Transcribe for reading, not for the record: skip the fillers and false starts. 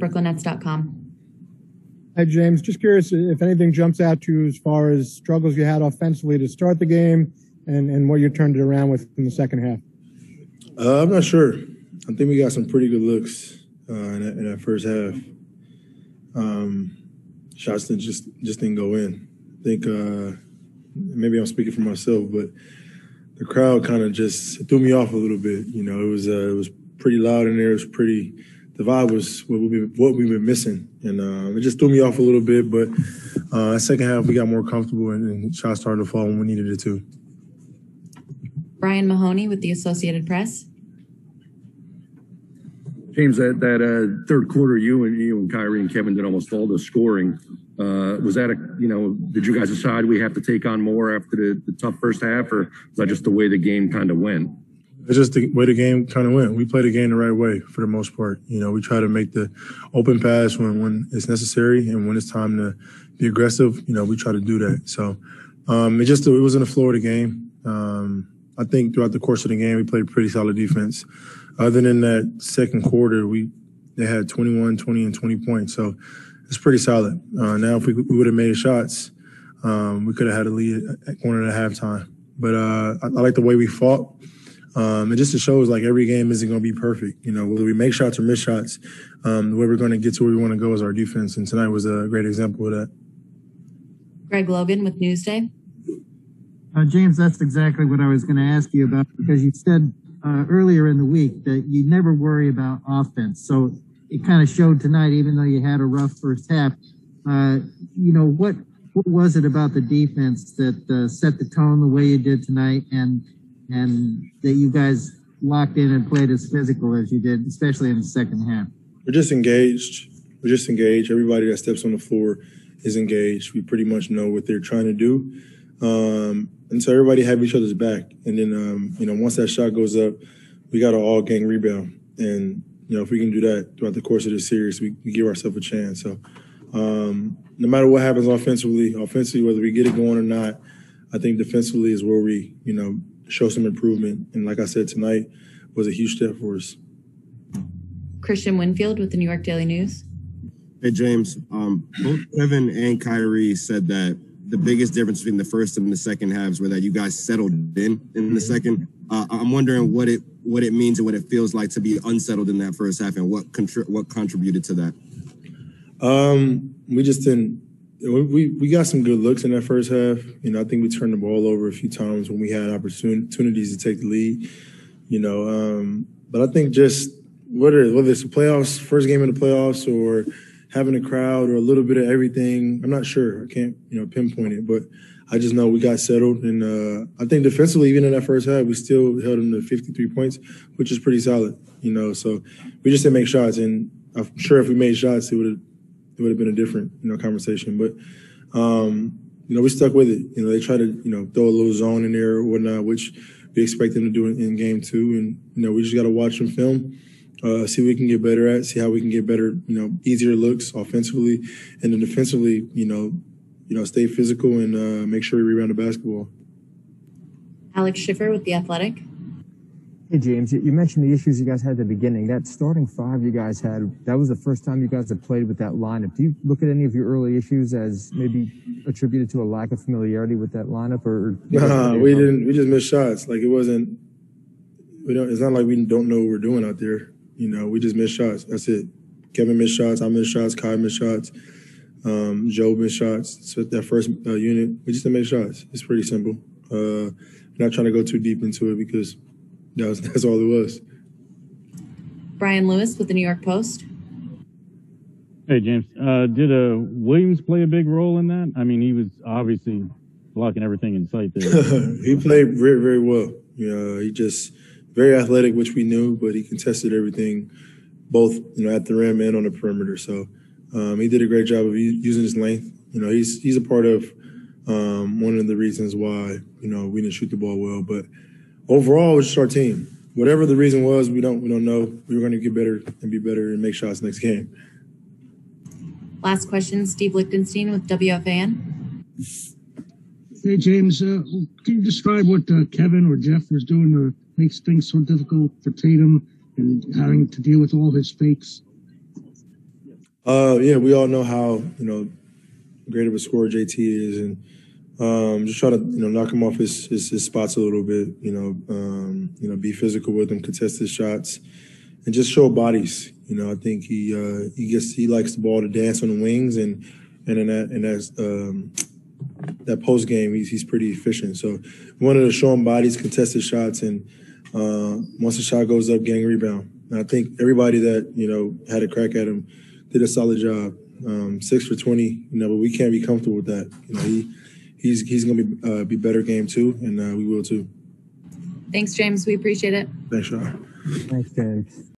BrooklynNets.com. Hi, James. Just curious if anything jumps out to you as far as struggles you had offensively to start the game and what you turned it around with in the second half. I'm not sure. I think we got some pretty good looks in that first half. Shots that just didn't go in. I think maybe I'm speaking for myself, but the crowd kind of just threw me off a little bit. You know, it was pretty loud in there. It was pretty. The vibe was what we've been missing, and it just threw me off a little bit. But second half, we got more comfortable, and shots started to fall when we needed it to. Brian Mahoney with the Associated Press. James, that third quarter, you and Kyrie and Kevin did almost all the scoring. Was that did you guys decide we have to take on more after the tough first half, or was that just the way the game kind of went? It's just the way the game kind of went. We played the game the right way for the most part. You know, we try to make the open pass when it's necessary, and when it's time to be aggressive, you know, we try to do that. So it was in the flow of the game. I think throughout the course of the game, we played pretty solid defense. Other than that second quarter, they had 21, 20, and 20 points. So it's pretty solid. Now, if we would have made shots, we could have had a lead going into halftime. But I like the way we fought. It just shows like every game isn't going to be perfect. You know, whether we make shots or miss shots, the way we're going to get to where we want to go is our defense. And tonight was a great example of that. Greg Logan with Newsday. James, that's exactly what I was going to ask you about, because you said earlier in the week that you never worry about offense. So it kind of showed tonight, even though you had a rough first half. What was it about the defense that set the tone the way you did tonight, and that you guys locked in and played as physical as you did, especially in the second half? We're just engaged. Everybody that steps on the floor is engaged. We pretty much know what they're trying to do. And so everybody have each other's back. And then, once that shot goes up, we got an all-gang rebound. And, if we can do that throughout the course of this series, we give ourselves a chance. So no matter what happens offensively, whether we get it going or not, I think defensively is where we, show some improvement. And like I said, tonight was a huge step for us. Christian Winfield with the New York Daily News. Hey, James. Both Kevin and Kyrie said that the biggest difference between the first and the second halves were that you guys settled in the second. I'm wondering what it means and what it feels like to be unsettled in that first half, and what contributed to that. We just didn't. We got some good looks in that first half. I think we turned the ball over a few times when we had opportunities to take the lead. But I think just whether it's the playoffs, first game of the playoffs, or having a crowd, or a little bit of everything, I'm not sure. I can't pinpoint it, but I just know we got settled. And I think defensively, even in that first half, we still held them to 53 points, which is pretty solid. So we just didn't make shots, and I'm sure if we made shots, it would have been a different, conversation. But, we stuck with it. They try to, throw a little zone in there or whatnot, which we expect them to do in game two. And, we just got to watch them film, see what we can get better at, see how we can get better, easier looks offensively. And then defensively, stay physical and make sure we rebound the basketball. Alex Schiffer with The Athletic. Hey, James, you mentioned the issues you guys had at the beginning. That starting five you guys had, that was the first time you guys had played with that lineup. Do you look at any of your early issues as maybe attributed to a lack of familiarity with that lineup? No, we didn't. We just missed shots. Like, it wasn't – it's not like we don't know what we're doing out there. We just missed shots. That's it. Kevin missed shots. I missed shots. Kai missed shots. Joe missed shots. So that first unit, we just didn't make shots. It's pretty simple. Not trying to go too deep into it because – that's all it was. Brian Lewis with the New York Post. Hey, James. Did Williams play a big role in that? I mean, he was obviously blocking everything in sight there. He played very, very well. He just very athletic, which we knew, but he contested everything, both at the rim and on the perimeter. So he did a great job of using his length. He's a part of one of the reasons why we didn't shoot the ball well, but. Overall, it's just our team. Whatever the reason was, we don't know. We were going to get better and be better and make shots next game. Last question, Steve Lichtenstein with WFAN. Hey, James, can you describe what Kevin or Jeff was doing to make things so difficult for Tatum and having to deal with all his fakes? Yeah, we all know how great of a scorer JT is, and just try to knock him off his spots a little bit. Be physical with him, contest his shots, and just show bodies. I think he likes the ball to dance on the wings, and in that post game he's pretty efficient. So we wanted to show him bodies, contest his shots, and once the shot goes up, gang rebound. And I think everybody that had a crack at him did a solid job. 6 for 20, but we can't be comfortable with that. He's going to be better game too, and we will too. Thanks, James. We appreciate it. Thanks, Sean. Thanks, James.